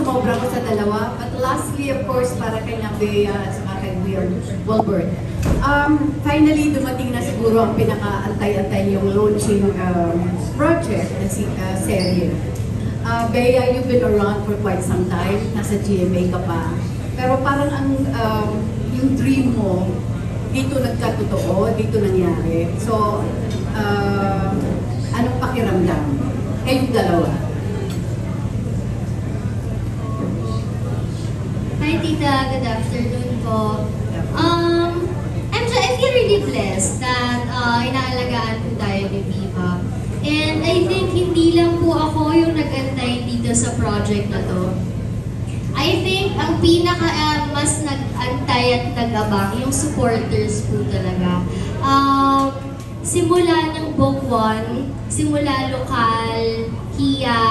sumobra ko sa dalawa. But lastly, of course, para kay Bea at saka kay Wilbert. Finally, dumating na siguro ang pinaka-antay-antay yung launching project na serye. Bea, you've been around for quite some time. Nasa GMA ka pa. Pero parang yung dream mo, dito nagkatotoo, dito nangyari. So, anong pakiramdam? Kayong dalawa. Hi, Tita. Good afternoon po. I feel really blessed that inaalagaan po tayo ni Viva. And I think hindi lang po ako yung nag-antay dito sa project na to. I think ang mas nag-antay at nag-abang yung supporters po talaga. Simula ng Book 1, simula lokal, Kia,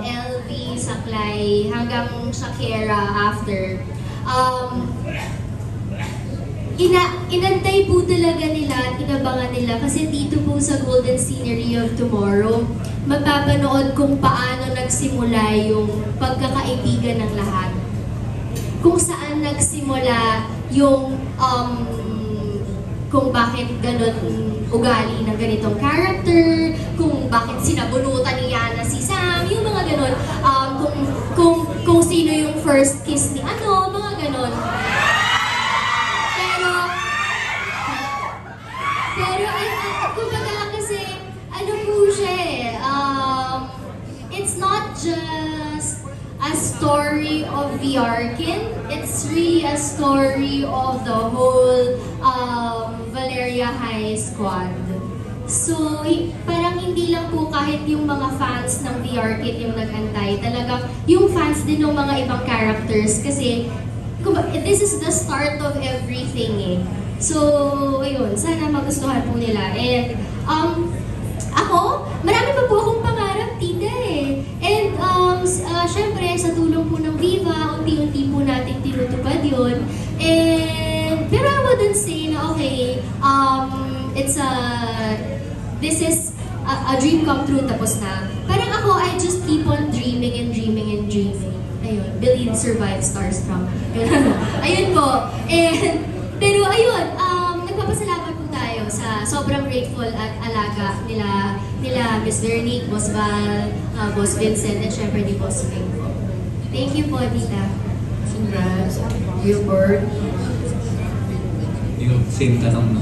LV, Saklay, hanggang Shakira after. Inantay po talaga nila at inabangan nila kasi dito po sa Golden Scenery of Tomorrow, mapapanood kung paano nagsimula yung pagkakaibigan ng lahat. Kung saan nagsimula yung kung bakit ganun ugali ng ganitong character, kung bakit sinabunutan ni Yana si Sam, yung mga ganun, kung sino yung first kiss ni mga ganun. Pero kumbaga kasi, po siya it's not just a story of the Arkin, it's really a story of the whole Valeria High Squad. So, parang hindi lang po kahit yung mga fans ng The Arkin yung nag-antay, talagang yung fans din ng mga ibang characters kasi this is the start of everything eh. So, ayun, sana magustuhan po nila. And, ako, marami pa po akong pangarap, Tita eh. And, syempre, sa tulong po ng Viva, unti-unti po natin tinutupad yun. And, pero I wouldn't say na, okay, this is a dream come true, tapos na. Parang ako, I just keep on dreaming and dreaming and dreaming. Ayun, believe, survive, starstruck. Ayun po. And, pero ayun, nagpapasalamat po tayo sa sobrang grateful at alaga nila Miss Vernique, Boss Val, Boss Vincent, and syempre ni Boss Wing po. Thank you po, Tita. Congrats. Wilbert. Yung same tanong, no?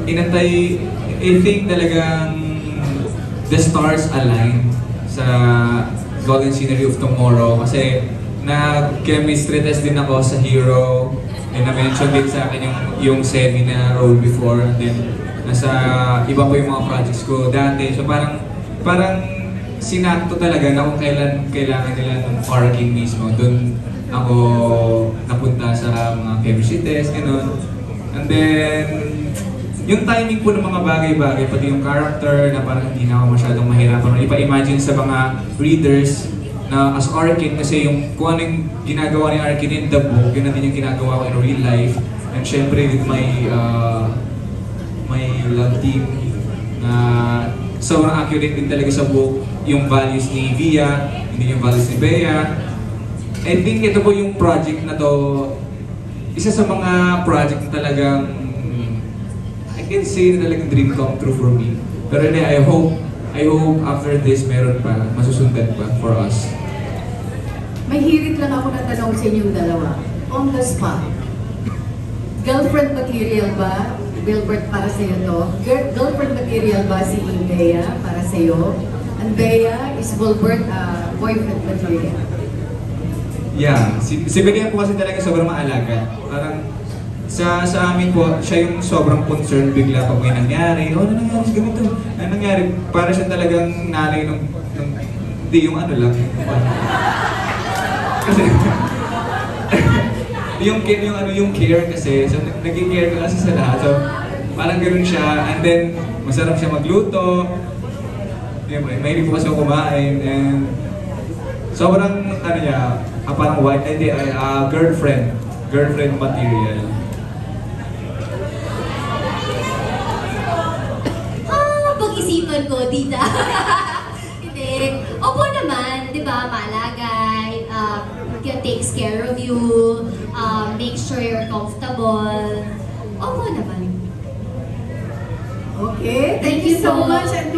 Inantay, I think talagang the stars align sa Golden Scenery of Tomorrow kasi nag-chemistry test din ako sa Hero and na-mention din sa akin yung semi na role before and then nasa iba po yung mga projects ko dati. So parang sinakto talaga na kung kailan kailangan nila ng parking mismo. Doon ako napunta sa mga chemistry test, gano'n. And then yung timing po ng mga bagay-bagay, pati yung character na parang hindi na ako masyadong mahirapan ipa-imagine sa mga readers na as Arkin kasi kung ano yung ginagawa ni Arkin in the book, yun na din yung ginagawa ko in real life. And syempre with my love team na sobrang accurate din talaga sa book yung values ni Via, hindi yung values ni Bea. I think ito po yung project na to, isa sa mga project na talagang I can say na talagang dream come true for me. Pero I hope after this meron pa, masusundan pa for us. May hirit lang ako na tanong sa inyong dalawa. On the spot. Girlfriend material ba? Wilbert, para sa iyo to. Girlfriend material ba si Bea para sa iyo? And Bea, is Wilbert boyfriend material? Yeah, si Bea po kasi talaga sobrang maalaga. Parang sa amin po, siya yung sobrang concerned bigla pag may nangyari. Ano nangyari sa ganito? Ano nangyari? Para siya talagang nanay hindi yung ano lang. Kasi yung care kasi, so naging-care ka kasi sa lahat. So parang ganoon siya, and then masarap siya magluto. Mahilig po kasi ako kumain, and sobrang ano niya, parang girlfriend girlfriend material. Pag-isipan ko, Dida. Hindi. Opo naman, di ba, malagay, takes care of you, make sure you're comfortable. Opo naman. Okay, thank you so much and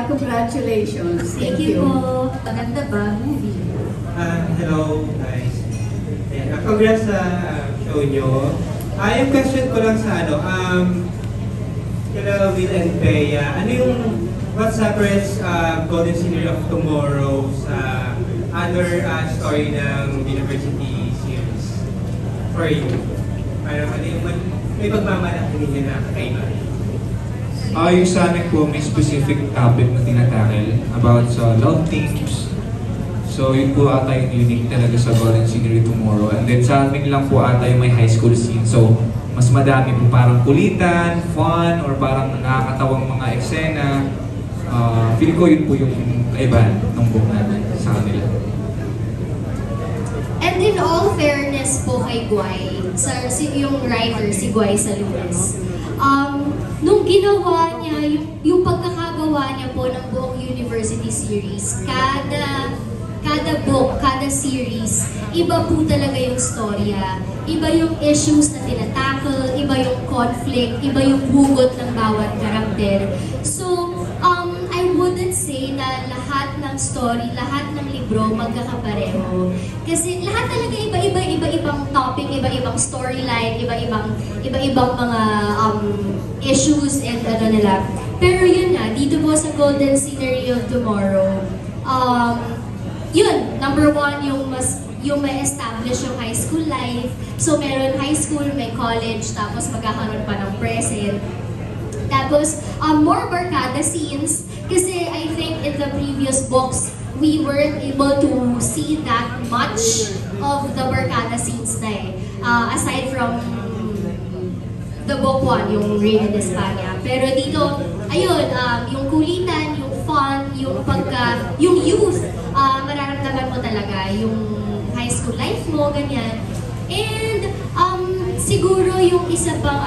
congratulations. Thank you po. Maganda ba movie? Hello guys. Congrats sa show nyo. Yung question ko lang sa kila Will and Bea, what separates Golden Scenery of Tomorrow sa other story ng University series for you? Parang may pagmamalaki ninyo na kakaiba? Yung sa amin po, may specific topic na tinatakil about sa love teams. So yun po ata yung unique talaga sa Golden Scenery Tomorrow. And then sa amin lang po ata yung may high school scene. So mas madami po parang kulitan, fun, or parang nakakatawang mga eksena. Feel ko yun po yung kaibahan ng book natin sa kanila. And in all fairness po kay Guy, yung writer, si Guy Salunes, nung ginawa niya, yung pagkakagawa niya po ng buong university series, kada book, kada series, iba po talaga yung storya, iba yung issues na tinatackle, iba yung conflict, iba yung hugot ng bawat karakter. So, I wouldn't say na lahat ng story, lahat ng libro magkakapareho. Kasi lahat talaga iba-ibang topic, iba-ibang storyline, iba-ibang mga issues and nila. Pero yun nga, dito po sa Golden Scenery of Tomorrow, yun, number one, yung may establish yung high school life. So meron high school, may college, tapos magkakaroon pa ng present. Tapos, more barkada scenes, kasi I think in the previous books, we weren't able to see that much of the barkada scenes na eh. Aside from the book 1, yung Reina de España. Pero dito, ayun, yung kulitan, yung fun, yung youth, mararamdaman mo talaga, yung high school life mo, ganyan. And siguro yung isa pang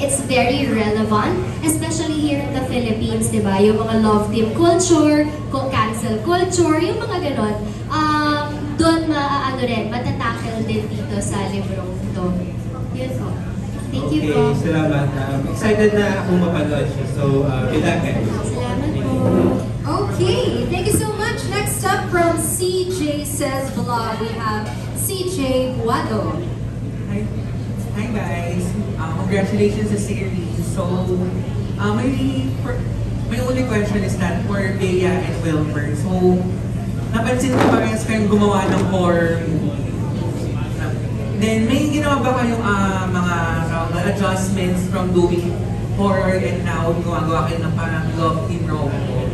it's very relevant, especially here in the Philippines, di ba? Yung mga love team culture, cancel culture, yung mga ganon. Doon matatackle din dito sa librong ito. Yun po. Thank you po. Okay, salamat. Excited na akong mapanood siya. So, good luck guys. Salamat po. Okay, thank you so much. Next up from CJ Says Vlog, we have CJ Buado. Hi guys, congratulations sa series. So, my only question is that for Bea and Wilmer. So, napansin ko parehas kayong gumawa ng horror movie. Then, may ginawa ba kayong mga adjustments from doing horror and now gumagawa kayo ng parang love team rom-com?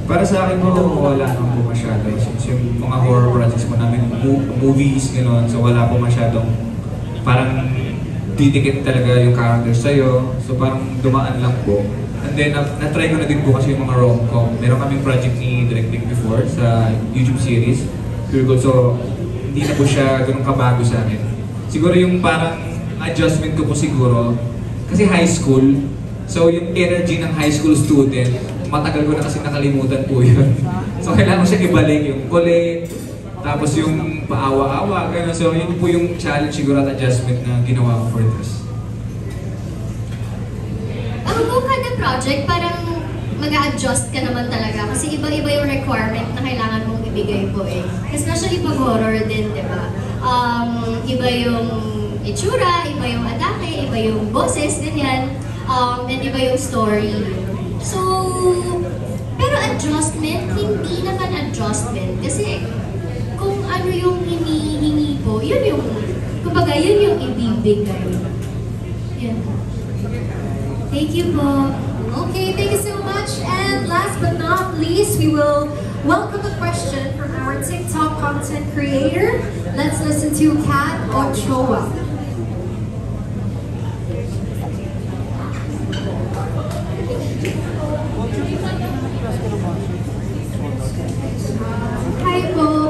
Para sa akin po, wala naman po masyado. Since yung mga horror projects mo namin, movies, gano'n, so wala po masyadong parang didikit talaga yung character sa'yo. So parang dumaan lang po. And then, na-try ko na din po kasi yung mga rom-com. Meron kaming project ni Direct Vic before sa YouTube series, Pure Gold. So, hindi na po siya ganun kabago sa akin. Siguro yung parang adjustment ko po siguro, kasi high school, so yung energy ng high school student, matagal ko na kasi nakalimutan po yun. So kailangan ko siya ibalik yung kulit, tapos yung paawa-awa, gano'n. So yun po yung challenge siguro at adjustment na ginawa ko for this. Kung kada project, parang mag-a-adjust ka naman talaga kasi iba-iba yung requirement na kailangan mong ibigay po eh. Especially pag horror din, di ba? Iba yung itsura, iba yung atake, iba yung boses, ganyan. And iba yung story. So, pero adjustment, hindi naman adjustment. Kasi kung ano yung hinihingi po, yun yung, kumbaga, yun yung ibibigay. Yun. Thank you po. Okay, thank you so much. And last but not least, we will welcome a question from our TikTok content creator. Let's listen to Kat Ochoa. Hi po,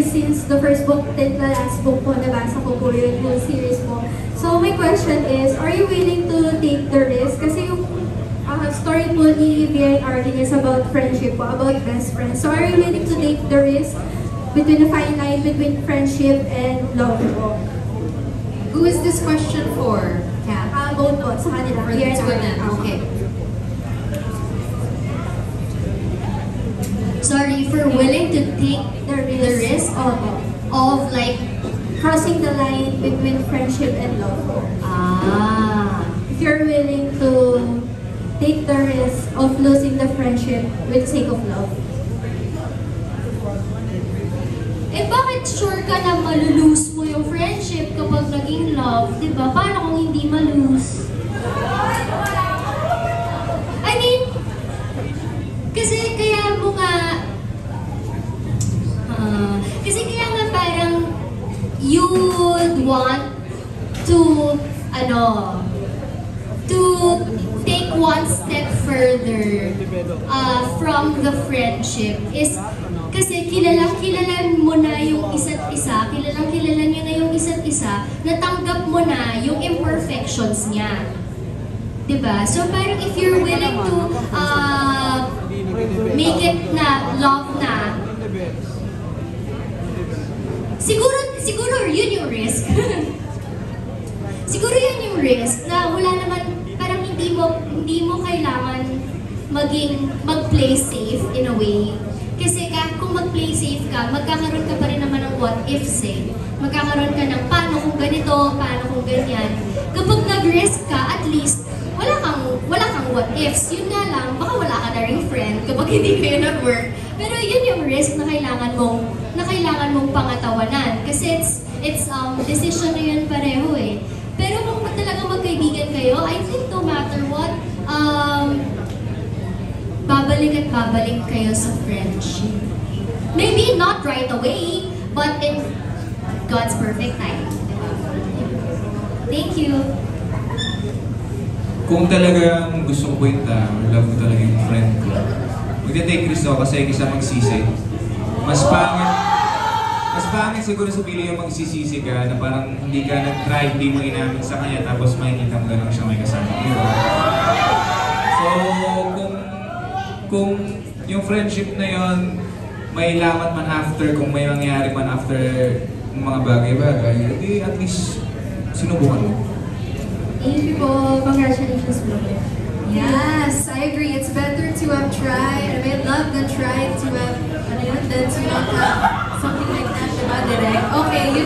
stories since the first book till the last book po, nabasa ko po yung whole series mo. So my question is, are you willing to take the risk? Kasi yung story po ni Via and Arkin is about friendship po, about best friends. So are you willing to take the risk between the fine line between friendship and love po? Who is this question for, Kat? Both po, sa kanila. For Via the and two of Arkin. them. Okay. Sorry, for willing to take The the risk of like, crossing the line between friendship and love po. If you're willing to take the risk of losing the friendship with sake of love. eh bakit sure ka na malulose mo yung friendship kapag naging love, di ba? Paano kung hindi malose? I mean, kasi kaya mo nga, parang you would want to, to take one step further from the friendship is kasi kilalang mo na yung isa't isa, kilalang nyo na yung isa't isa, natanggap mo na yung imperfections niya. Diba? So parang if you're willing to make it na love na, siguro yun yung risk. Siguro yun yung risk na wala naman, parang hindi mo kailangan mag-play safe in a way. Kasi kung mag-play safe ka, magkakaroon ka pa rin naman ng what ifs eh. Magkakaroon ka ng paano kung ganito, paano kung ganyan. Kapag nag-risk ka, at least, wala kang what ifs. Yun nga lang, baka wala ka na ring friend kapag hindi kayo nag-work. Pero yun yung risk na kailangan mong pangatawanan. Kasi it's decision na yun pareho eh. Pero kung talagang magkaibigan kayo, I think no matter what, babalik at babalik kayo sa friendship. Maybe not right away, but in God's perfect time. Thank you. Kung talagang gusto ko punta, or love ko talaga yung friend ko, magte-take risk ako kasi kaysa magsisi. Mas pangit siguro sa pili yung magsisisi ka na parang hindi ka nag-try, hindi mo inamin sa kanya, tapos makikita mo lang siya may kasama. So, kung yung friendship na yon may lamat man after, kung may mangyari man after ng mga bagay-bagay, di at least sinubukan mo. Thank you po. Congratulations po. Yes, I agree. It's better to have tried. I mean, love than try to have, than to not have something like that, diba, Direk? Okay, you